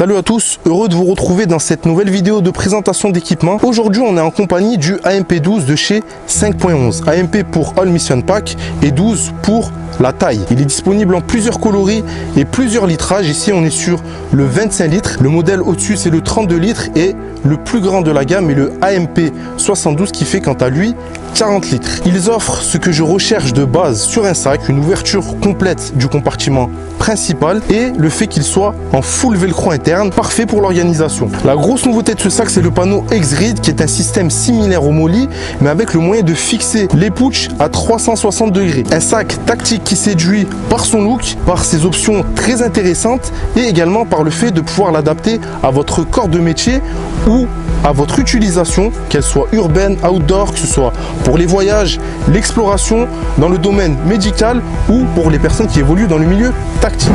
Salut à tous, heureux de vous retrouver dans cette nouvelle vidéo de présentation d'équipement. Aujourd'hui on est en compagnie du AMP12 de chez 5.11. AMP pour All Mission Pack et 12 pour la taille. Il est disponible en plusieurs coloris et plusieurs litrages. Ici on est sur le 25 litres. Le modèle au-dessus c'est le 32 litres et le plus grand de la gamme est le AMP 72 qui fait quant à lui 40 litres. Ils offrent ce que je recherche de base sur un sac, une ouverture complète du compartiment principal et le fait qu'il soit en full velcro interne, parfait pour l'organisation. La grosse nouveauté de ce sac, c'est le panneau X-Grid qui est un système similaire au Molly mais avec le moyen de fixer les pouches à 360 degrés. Un sac tactique qui séduit par son look, par ses options très intéressantes et également par le fait de pouvoir l'adapter à votre corps de métier ou à votre utilisation, qu'elle soit urbaine, outdoor, que ce soit pour les voyages, l'exploration, dans le domaine médical ou pour les personnes qui évoluent dans le milieu tactique.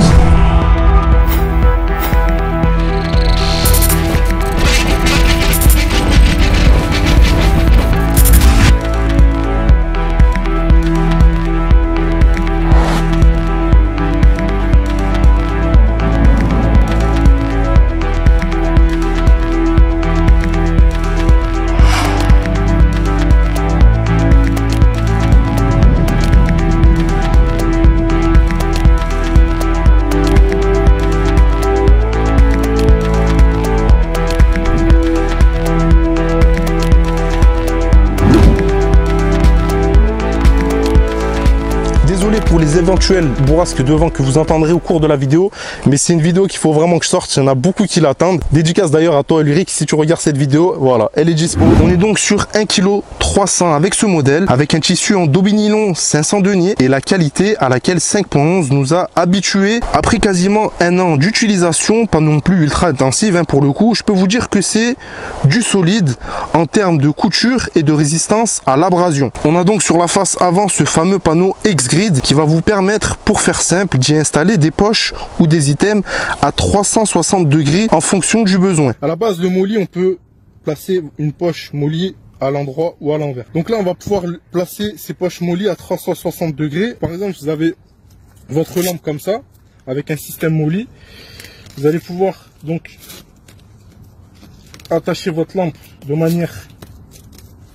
Désolé pour les éventuelles bourrasques de vent que vous entendrez au cours de la vidéo, mais c'est une vidéo qu'il faut vraiment que je sorte. Il y en a beaucoup qui l'attendent. Dédicace d'ailleurs à toi Ulrich si tu regardes cette vidéo. Voilà, elle est dispo. On est donc sur 1,3 kg avec ce modèle, avec un tissu en Dobinylon 500 deniers et la qualité à laquelle 5.11 nous a habitués. Après quasiment un an d'utilisation, pas non plus ultra intensive pour le coup, je peux vous dire que c'est du solide en termes de couture et de résistance à l'abrasion. On a donc sur la face avant ce fameux panneau X-Grid qui va vous permettre, pour faire simple, d'y installer des poches ou des items à 360 degrés en fonction du besoin. À la base, le Molly, on peut placer une poche Molly à l'endroit ou à l'envers. Donc là, on va pouvoir placer ces poches Molly à 360 degrés. Par exemple, vous avez votre lampe comme ça, avec un système Molly. Vous allez pouvoir donc attacher votre lampe de manière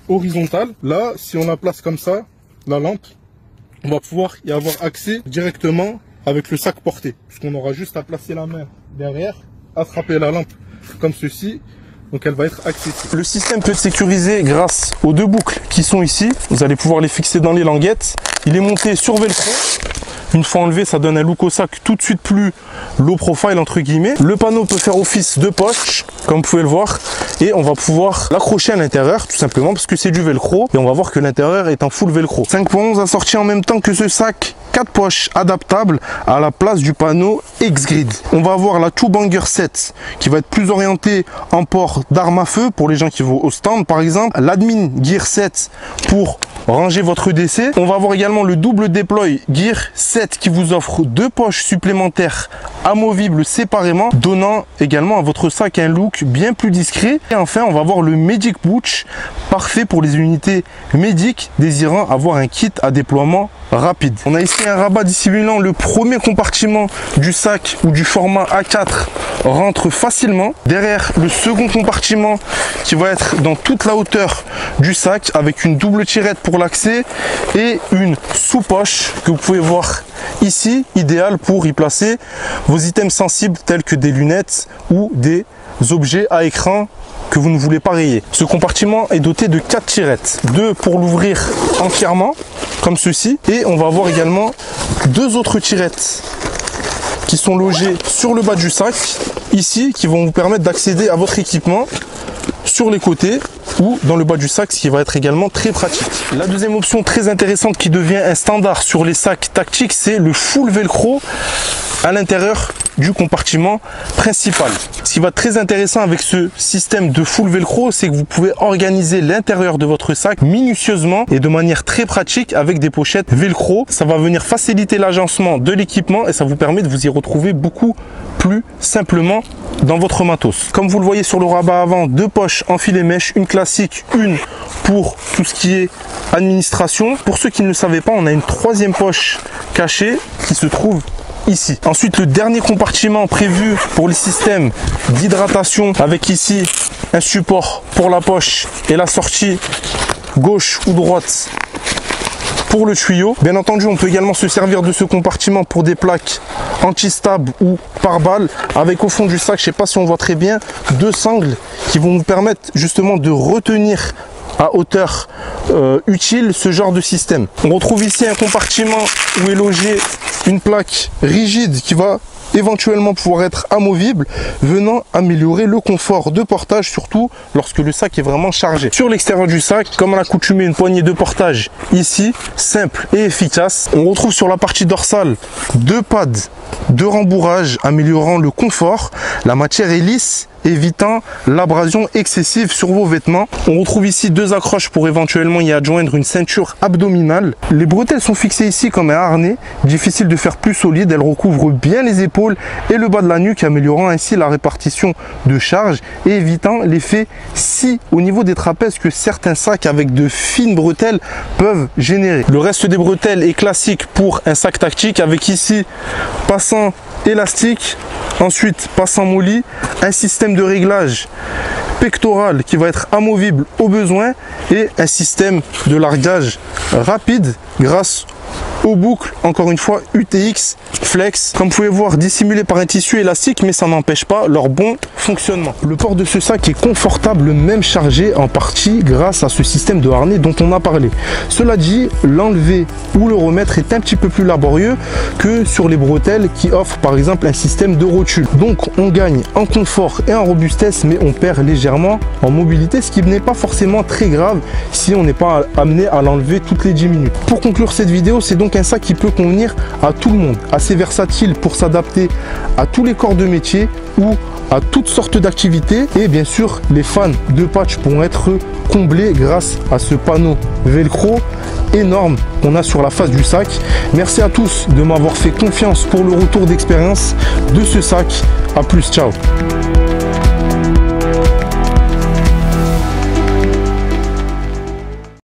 horizontale. Là, si on la place comme ça, la lampe, on va pouvoir y avoir accès directement avec le sac porté, puisqu'on aura juste à placer la main derrière, attraper la lampe comme ceci, donc elle va être accessible. Le système peut être sécurisé grâce aux deux boucles qui sont ici. Vous allez pouvoir les fixer dans les languettes. Il est monté sur velcro. Une fois enlevé, ça donne un look au sac tout de suite plus low profile entre guillemets. Le panneau peut faire office de poche, comme vous pouvez le voir, et on va pouvoir l'accrocher à l'intérieur tout simplement parce que c'est du velcro et on va voir que l'intérieur est en full velcro. 5.11 a sorti en même temps que ce sac 4 poches adaptables à la place du panneau X-Grid. On va avoir la Two Banger 7 qui va être plus orientée en port d'armes à feu pour les gens qui vont au stand par exemple. L'Admin Gear 7 pour ranger votre DC. On va avoir également le double deploy Gear 7 qui vous offre 2 poches supplémentaires amovibles séparément, donnant également à votre sac un look bien plus discret. Et enfin, on va avoir le Medic Pouch, parfait pour les unités médiques désirant avoir un kit à déploiement rapide. On a ici un rabat dissimulant le premier compartiment du sac où du format A4 rentre facilement. Derrière le second compartiment qui va être dans toute la hauteur du sac avec une double tirette pour l'accès et une sous-poche que vous pouvez voir ici, idéal pour y placer vos items sensibles tels que des lunettes ou des objets à écran que vous ne voulez pas rayer. Ce compartiment est doté de 4 tirettes, 2 pour l'ouvrir entièrement comme ceci et on va avoir également 2 autres tirettes qui sont logées sur le bas du sac ici qui vont vous permettre d'accéder à votre équipement sur les côtés ou dans le bas du sac, ce qui va être également très pratique. La deuxième option très intéressante qui devient un standard sur les sacs tactiques, c'est le full velcro à l'intérieur du compartiment principal. Ce qui va être très intéressant avec ce système de full velcro, c'est que vous pouvez organiser l'intérieur de votre sac minutieusement et de manière très pratique avec des pochettes velcro. Ça va venir faciliter l'agencement de l'équipement et ça vous permet de vous y retrouver beaucoup plus simplement dans votre matos. Comme vous le voyez sur le rabat avant, 2 poches en filet mèche, une classique, une pour tout ce qui est administration. Pour ceux qui ne le savaient pas, on a une 3e poche cachée qui se trouve ici. Ensuite, le dernier compartiment prévu pour le système d'hydratation avec ici un support pour la poche et la sortie gauche ou droite pour le tuyau. Bien entendu, on peut également se servir de ce compartiment pour des plaques anti-stable ou par balle, avec au fond du sac, je ne sais pas si on voit très bien, 2 sangles qui vont nous permettre justement de retenir à hauteur utile ce genre de système. On retrouve ici un compartiment où est logée une plaque rigide qui va éventuellement pouvoir être amovible, venant améliorer le confort de portage, surtout lorsque le sac est vraiment chargé. Sur l'extérieur du sac, comme à l'accoutumée, une poignée de portage ici, simple et efficace. On retrouve sur la partie dorsale 2 pads de rembourrage améliorant le confort. La matière est lisse, évitant l'abrasion excessive sur vos vêtements. On retrouve ici 2 accroches pour éventuellement y adjoindre une ceinture abdominale. Les bretelles sont fixées ici comme un harnais, difficile de faire plus solide. Elles recouvrent bien les épaules et le bas de la nuque, améliorant ainsi la répartition de charge et évitant l'effet scie au niveau des trapèzes que certains sacs avec de fines bretelles peuvent générer. Le reste des bretelles est classique pour un sac tactique, avec ici passant élastique, ensuite passant molly, un système de réglage pectoral qui va être amovible au besoin et un système de largage rapide grâce aux boucles, encore une fois UTX Flex, comme vous pouvez voir, dissimulé par un tissu élastique, mais ça n'empêche pas leur bon fonctionnement. Le port de ce sac est confortable, même chargé en partie grâce à ce système de harnais dont on a parlé. Cela dit, l'enlever ou le remettre est un petit peu plus laborieux que sur les bretelles qui offrent par exemple un système de rotule. Donc on gagne en confort et en robustesse, mais on perd légèrement en mobilité, ce qui n'est pas forcément très grave si on n'est pas amené à l'enlever toutes les 10 minutes. Pour conclure cette vidéo, c'est donc un sac qui peut convenir à tout le monde, assez versatile pour s'adapter à tous les corps de métier ou à toutes sortes d'activités. Et bien sûr, les fans de patch pourront être comblés grâce à ce panneau velcro énorme qu'on a sur la face du sac. Merci à tous de m'avoir fait confiance pour le retour d'expérience de ce sac. À plus, ciao.